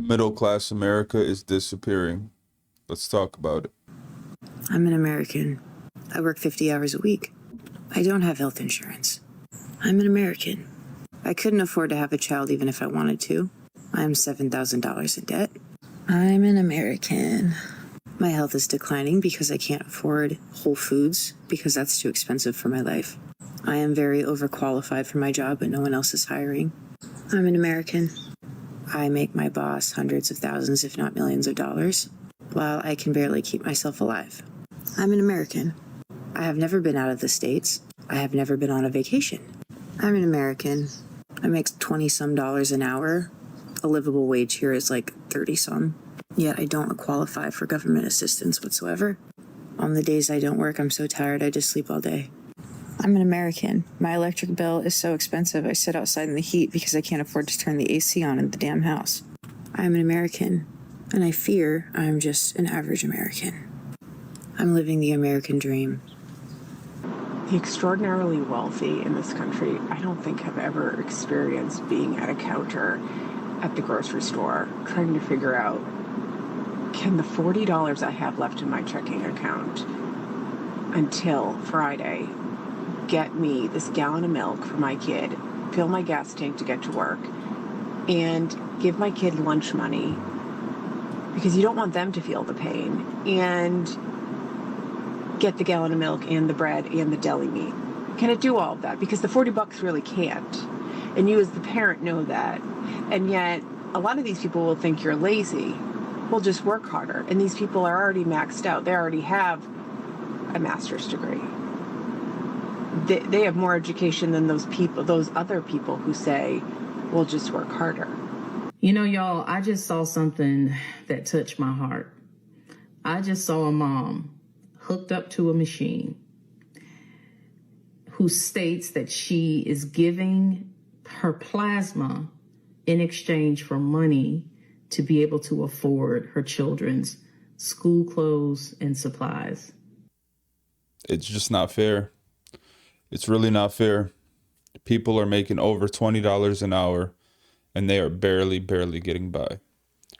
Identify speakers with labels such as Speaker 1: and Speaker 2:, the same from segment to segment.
Speaker 1: Middle class America is disappearing. Let's talk about it.
Speaker 2: I'm an American. I work 50 hours a week. I don't have health insurance. I'm an American. I couldn't afford to have a child even if I wanted to. I'm $7,000 in debt. I'm an American. My health is declining because I can't afford Whole Foods because that's too expensive for my life. I am very overqualified for my job, but no one else is hiring. I'm an American. I make my boss hundreds of thousands, if not millions of dollars, while I can barely keep myself alive. I'm an American. I have never been out of the States. I have never been on a vacation. I'm an American. I make 20-some dollars an hour. A livable wage here is like 30-some. Yet I don't qualify for government assistance whatsoever. On the days I don't work, I'm so tired I just sleep all day. I'm an American. My electric bill is so expensive I sit outside in the heat because I can't afford to turn the AC on in the damn house. I'm an American, and I fear I'm just an average American. I'm living the American dream.
Speaker 3: The extraordinarily wealthy in this country, I don't think have ever experienced being at a counter at the grocery store trying to figure out, can the $40 I have left in my checking account until Friday get me this gallon of milk for my kid, fill my gas tank to get to work, and give my kid lunch money, because you don't want them to feel the pain, and get the gallon of milk and the bread and the deli meat. Can it do all of that? Because the $40 really can't. And you as the parent know that. And yet a lot of these people will think you're lazy. Well, just work harder. And these people are already maxed out. They already have a master's degree. They have more education than those other people who say, well, just work harder.
Speaker 4: You know, y'all, I just saw something that touched my heart. I just saw a mom hooked up to a machine who states that she is giving her plasma in exchange for money to be able to afford her children's school clothes and supplies.
Speaker 1: It's just not fair. It's really not fair. People are making over $20 an hour and they are barely getting by.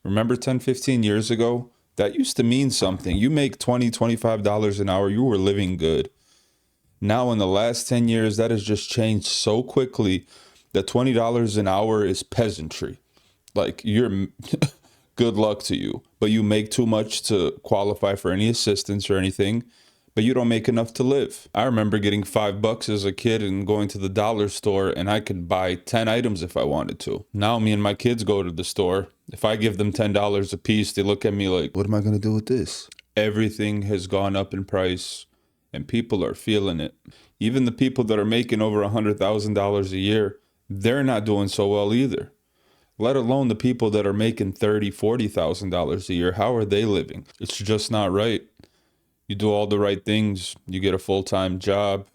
Speaker 1: Remember 10, 15 years ago? That used to mean something. You make $20, $25 an hour, you were living good. Now in the last 10 years, that has just changed so quickly that $20 an hour is peasantry. Like, you're good luck to you. But you make too much to qualify for any assistance or anything, but you don't make enough to live. I remember getting $5 as a kid and going to the dollar store, and I could buy 10 items if I wanted to. Now me and my kids go to the store. If I give them $10 a piece, they look at me like, what am I going to do with this? Everything has gone up in price, and people are feeling it. Even the people that are making over $100,000 a year, they're not doing so well either. Let alone the people that are making $30,000, $40,000 a year. How are they living? It's just not right. You do all the right things. You get a full-time job.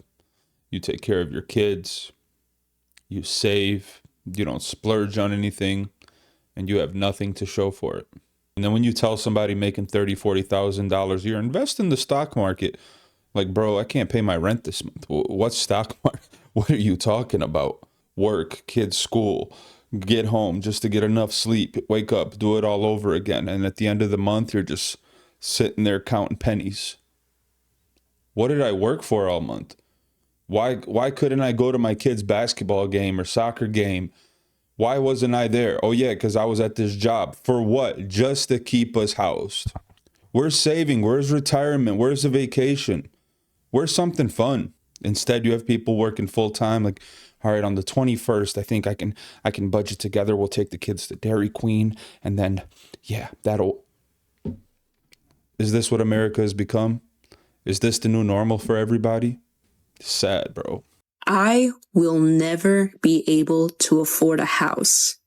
Speaker 1: You take care of your kids. You save. You don't splurge on anything. And you have nothing to show for it. And then when you tell somebody making $30,000, $40,000 a year, invest in the stock market. Like, bro, I can't pay my rent this month. What stock market? What are you talking about? Work, kids, school, get home just to get enough sleep, wake up, do it all over again. And at the end of the month, you're just sitting there counting pennies. What did I work for all month? Why couldn't I go to my kid's basketball game or soccer game? Why wasn't I there? Oh yeah, because I was at this job. For what? Just to keep us housed. Where's saving? Where's retirement? Where's the vacation? Where's something fun? Instead, you have people working full time. Like, all right, on the 21st, I think I can budget together. We'll take the kids to Dairy Queen, and then, yeah, that'll. Is this what America has become? Is this the new normal for everybody? Sad, bro.
Speaker 5: I will never be able to afford a house.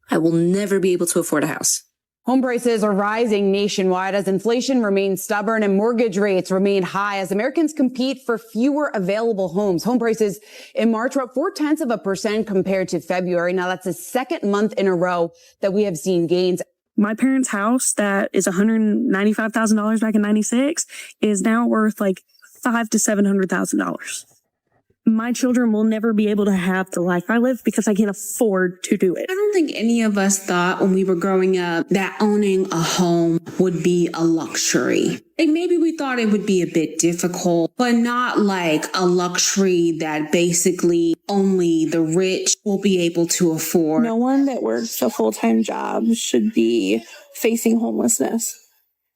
Speaker 5: I will never be able to afford a house.
Speaker 6: Home prices are rising nationwide as inflation remains stubborn and mortgage rates remain high as Americans compete for fewer available homes. Home prices in March were up 0.4% compared to February. Now that's the second month in a row that we have seen gains.
Speaker 7: My parents' house that is $195,000 back in '96 is now worth like $500,000 to $700,000. my children will never be able to have the life I live because I can't afford to do it.
Speaker 8: I don't think any of us thought when we were growing up that owning a home would be a luxury. And maybe we thought it would be a bit difficult, but not like a luxury that basically only the rich will be able to afford.
Speaker 7: No one that works a full-time job should be facing homelessness.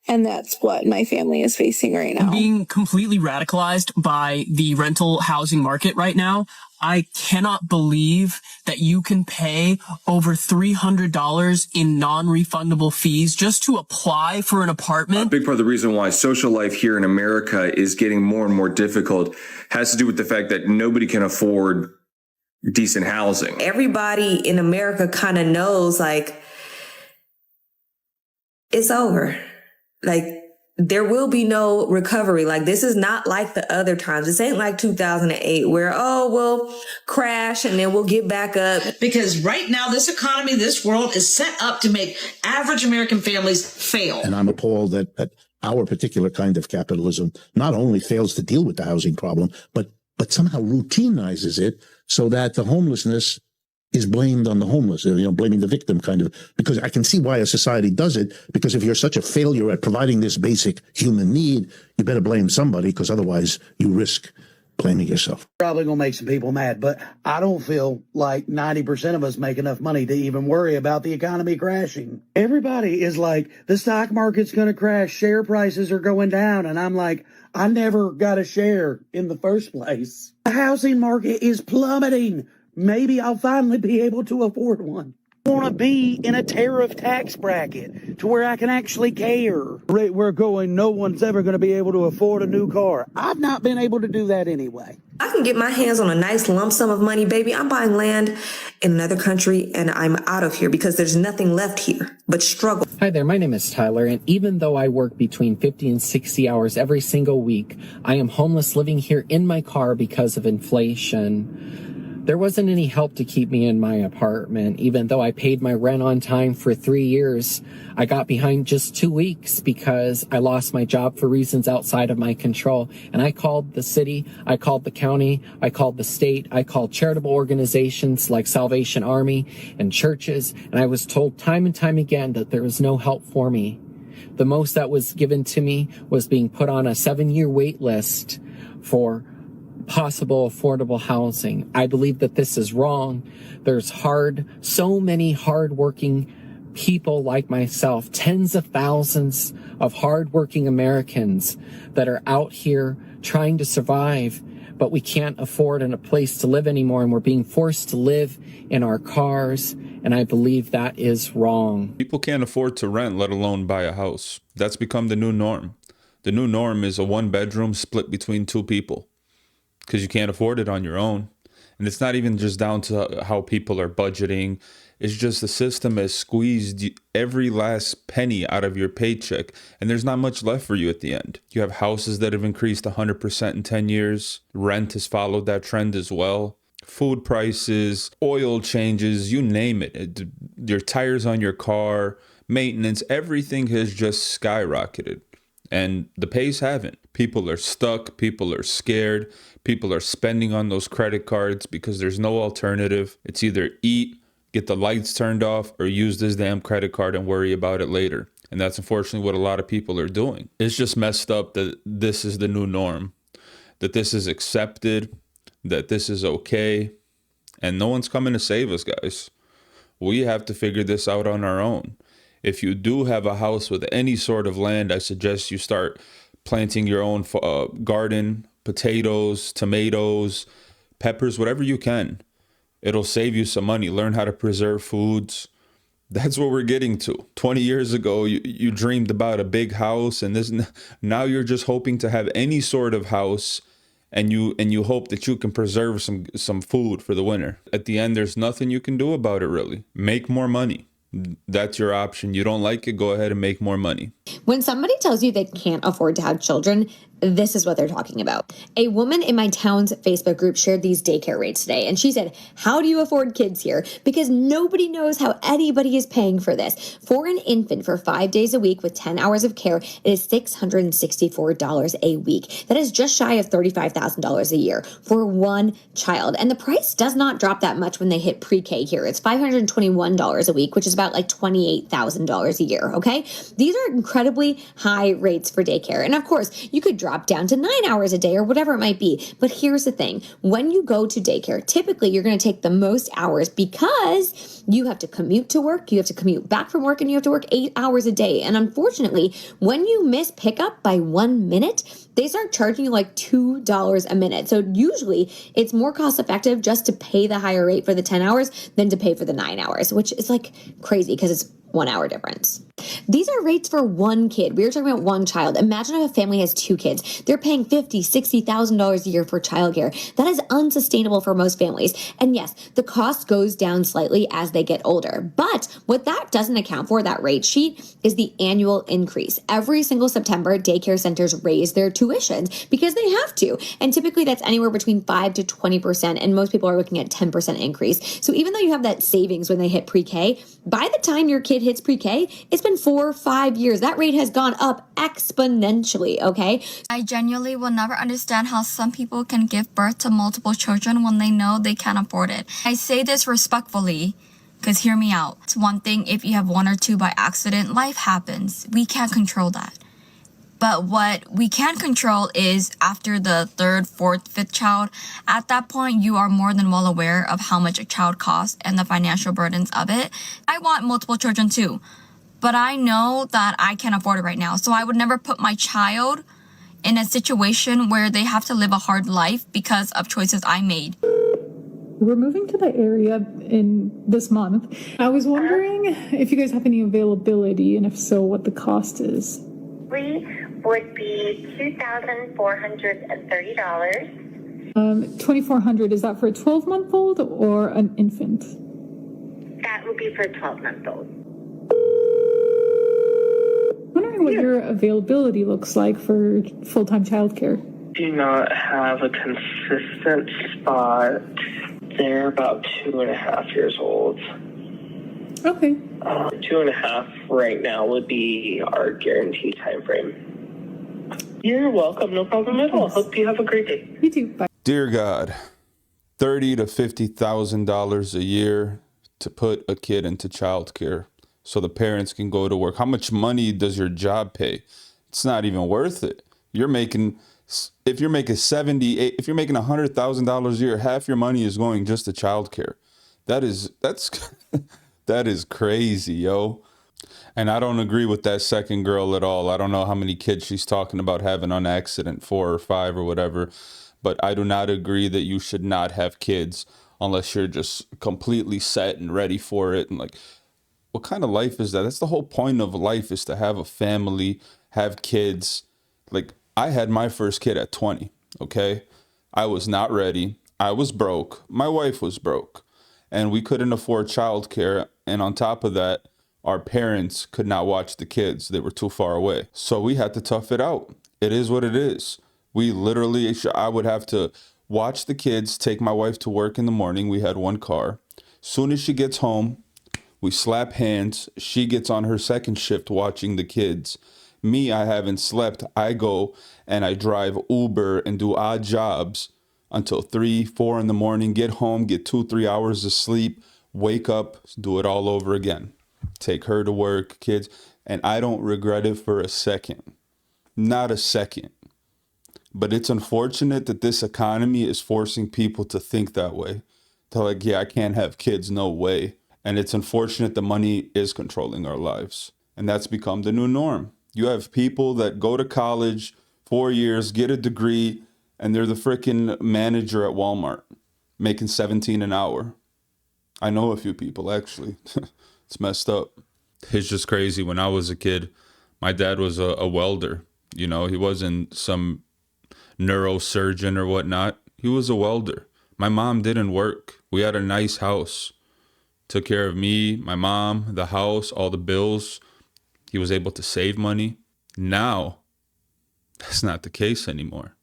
Speaker 7: And that's what my family is facing right now.
Speaker 9: I'm being completely radicalized by the rental housing market right now. I cannot believe that you can pay over $300 in non-refundable fees just to apply for an apartment.
Speaker 10: A big part of the reason why social life here in America is getting more and more difficult has to do with the fact that nobody can afford decent housing.
Speaker 11: Everybody in America kind of knows, like, it's over. Like, there will be no recovery. Like, this is not like the other times. This ain't like 2008 where, we'll crash and then we'll get back up.
Speaker 12: Because right now, this economy, this world is set up to make average American families fail.
Speaker 13: And I'm appalled that our particular kind of capitalism not only fails to deal with the housing problem, but somehow routinizes it so that the homelessness is blamed on the homeless, blaming the victim kind of, because I can see why a society does it, because if you're such a failure at providing this basic human need, you better blame somebody, because otherwise you risk blaming yourself.
Speaker 14: Probably going to make some people mad, but I don't feel like 90% of us make enough money to even worry about the economy crashing. Everybody is like, the stock market's going to crash, share prices are going down, and I'm like, I never got a share in the first place. The housing market is plummeting. Maybe I'll finally be able to afford one. I want to be in a tariff tax bracket to where I can actually care. Rate we're going, no one's ever going to be able to afford a new car. I've not been able to do that anyway.
Speaker 11: I can get my hands on a nice lump sum of money, baby. I'm buying land in another country and I'm out of here because there's nothing left here but struggle.
Speaker 15: Hi there, my name is Tyler, and even though I work between 50 and 60 hours every single week, I am homeless living here in my car because of inflation. There wasn't any help to keep me in my apartment. Even though I paid my rent on time for 3 years, I got behind just 2 weeks because I lost my job for reasons outside of my control. And I called the city, I called the county, I called the state, I called charitable organizations like Salvation Army and churches, and I was told time and time again that there was no help for me. The most that was given to me was being put on a 7-year wait list for possible affordable housing. I believe that this is wrong. There's so many hardworking people like myself, tens of thousands of hardworking Americans that are out here trying to survive, but we can't afford a place to live anymore, and we're being forced to live in our cars, and I believe that is wrong.
Speaker 1: People can't afford to rent, let alone buy a house. That's become the new norm. The new norm is a 1-bedroom split between 2 people, because you can't afford it on your own. And it's not even just down to how people are budgeting. It's just the system has squeezed every last penny out of your paycheck, and there's not much left for you at the end. You have houses that have increased 100% in 10 years. Rent has followed that trend as well. Food prices, oil changes, you name it. Your tires on your car, maintenance, everything has just skyrocketed. And the pays haven't. People are stuck. People are scared. People are spending on those credit cards because there's no alternative. It's either eat, get the lights turned off, or use this damn credit card and worry about it later. And that's unfortunately what a lot of people are doing. It's just messed up that this is the new norm, that this is accepted, that this is okay. And no one's coming to save us, guys. We have to figure this out on our own. If you do have a house with any sort of land, I suggest you start planting your own garden, potatoes, tomatoes, peppers, whatever you can. It'll save you some money. Learn how to preserve foods. That's what we're getting to. 20 years ago, you dreamed about a big house, and now you're just hoping to have any sort of house, and you hope that you can preserve some food for the winter. At the end, there's nothing you can do about it, really. Make more money. That's your option. You don't like it, go ahead and make more money.
Speaker 16: When somebody tells you they can't afford to have children, this is what they're talking about. A woman in my town's Facebook group shared these daycare rates today, and she said, how do you afford kids here? Because nobody knows how anybody is paying for this. For an infant for 5 days a week with 10 hours of care, it is $664 a week. That is just shy of $35,000 a year for one child. And the price does not drop that much when they hit pre-K here. It's $521 a week, which is about like $28,000 a year, okay? These are incredibly high rates for daycare. And of course, you could drop down to 9 hours a day or whatever it might be. But here's the thing. When you go to daycare, typically you're going to take the most hours because you have to commute to work, you have to commute back from work, and you have to work 8 hours a day. And unfortunately, when you miss pickup by 1 minute, they start charging you like $2 a minute. So usually it's more cost effective just to pay the higher rate for the 10 hours than to pay for the 9 hours, which is like crazy because it's 1 hour difference. These are rates for one kid. We were talking about one child. Imagine if a family has two kids. They're paying $50,000, $60,000 a year for childcare. That is unsustainable for most families. And yes, the cost goes down slightly as they get older. But what that doesn't account for, that rate sheet, is the annual increase. Every single September, daycare centers raise their tuitions because they have to. And typically that's anywhere between 5 to 20%. And most people are looking at 10% increase. So even though you have that savings when they hit pre-K, by the time your kid hits pre-K, it's been 4 or 5 years. That rate has gone up exponentially, okay?
Speaker 17: I genuinely will never understand how some people can give birth to multiple children when they know they can't afford it. I say this respectfully, because hear me out. It's one thing if you have 1 or 2 by accident, life happens. We can't control that. But what we can control is after the 3rd, 4th, 5th child, at that point, you are more than well aware of how much a child costs and the financial burdens of it. I want multiple children too, but I know that I can't afford it right now. So I would never put my child in a situation where they have to live a hard life because of choices I made.
Speaker 18: We're moving to the area in this month. I was wondering if you guys have any availability, and if so, what the cost is.
Speaker 19: Would be $2,430.
Speaker 18: $2,400, is that for a 12-month-old or an infant?
Speaker 19: That would be for a 12-month-old.
Speaker 18: Wondering what your availability looks like for full-time childcare.
Speaker 20: Do not have a consistent spot. They're about 2.5 years old.
Speaker 18: Okay.
Speaker 20: 2.5 right now would be our guarantee time frame. You're welcome. No problem at all. Hope you have a great day.
Speaker 18: You too. Bye.
Speaker 1: Dear God, $30,000 to $50,000 a year to put a kid into childcare so the parents can go to work. How much money does your job pay? It's not even worth it. If you're making $100,000 a year, half your money is going just to childcare. That's that is crazy, yo. And I don't agree with that second girl at all. I don't know how many kids she's talking about having on accident, 4 or 5 or whatever. But I do not agree that you should not have kids unless you're just completely set and ready for it. And like, what kind of life is that? That's the whole point of life, is to have a family, have kids. Like, I had my first kid at 20, okay? I was not ready. I was broke. My wife was broke. And we couldn't afford childcare. And on top of that, our parents could not watch the kids. They were too far away. So we had to tough it out. It is what it is. We literally, I would have to watch the kids, take my wife to work in the morning. We had one car. Soon as she gets home, we slap hands. She gets on her second shift watching the kids. Me, I haven't slept. I go and I drive Uber and do odd jobs until 3, 4 in the morning, get home, get 2, 3 hours of sleep, wake up, do it all over again. Take her to work, kids, and I don't regret it for a second. Not a second. But it's unfortunate that this economy is forcing people to think that way. They're like, yeah, I can't have kids, no way. And it's unfortunate the money is controlling our lives. And that's become the new norm. You have people that go to college 4 years, get a degree, and they're the freaking manager at Walmart, making $17 an hour. I know a few people, actually. It's messed up. It's just crazy. When I was a kid, my dad was a welder. You know, he wasn't some neurosurgeon or whatnot. He was a welder. My mom didn't work. We had a nice house. Took care of me, my mom, the house, all the bills. He was able to save money. Now, That's not the case anymore.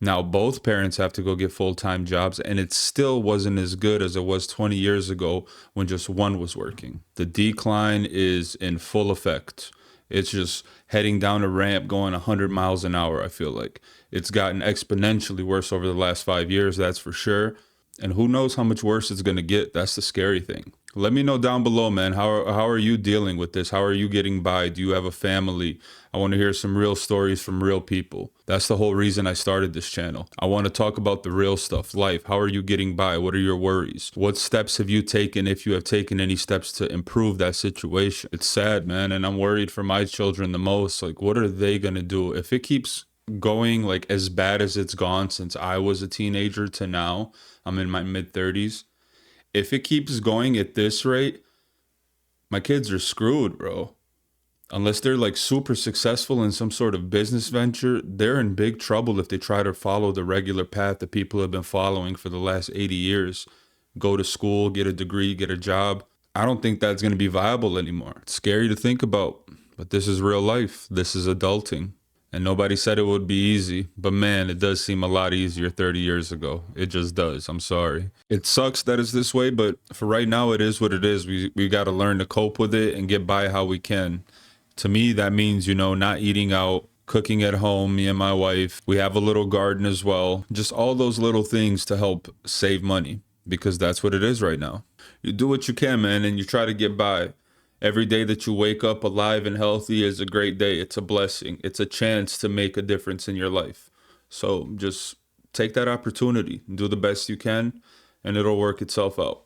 Speaker 1: Now both parents have to go get full-time jobs, and it still wasn't as good as it was 20 years ago when just one was working. The decline is in full effect. It's just heading down a ramp going 100 miles an hour, I feel like. It's gotten exponentially worse over the last 5 years, that's for sure. And who knows how much worse it's going to get. That's the scary thing. Let me know down below, man. How are you dealing with this? How are you getting by? Do you have a family? I want to hear some real stories from real people. That's the whole reason I started this channel. I want to talk about the real stuff, life. How are you getting by? What are your worries? What steps have you taken, if you have taken any steps to improve that situation? It's sad, man, and I'm worried for my children the most. Like, what are they going to do? If it keeps going like as bad as it's gone since I was a teenager to now, I'm in my mid-30s. If it keeps going at this rate, my kids are screwed, bro. Unless they're like super successful in some sort of business venture, they're in big trouble if they try to follow the regular path that people have been following for the last 80 years. Go to school, get a degree, get a job. I don't think that's going to be viable anymore. It's scary to think about, but this is real life. This is adulting. And nobody said it would be easy, but man, it does seem a lot easier 30 years ago. It just does. I'm sorry. It sucks that it's this way, but for right now, it is what it is. We got to learn to cope with it and get by how we can. To me, that means, not eating out, cooking at home, me and my wife. We have a little garden as well. Just all those little things to help save money, because that's what it is right now. You do what you can, man, and you try to get by. Every day that you wake up alive and healthy is a great day. It's a blessing. It's a chance to make a difference in your life. So just take that opportunity, do the best you can, and it'll work itself out.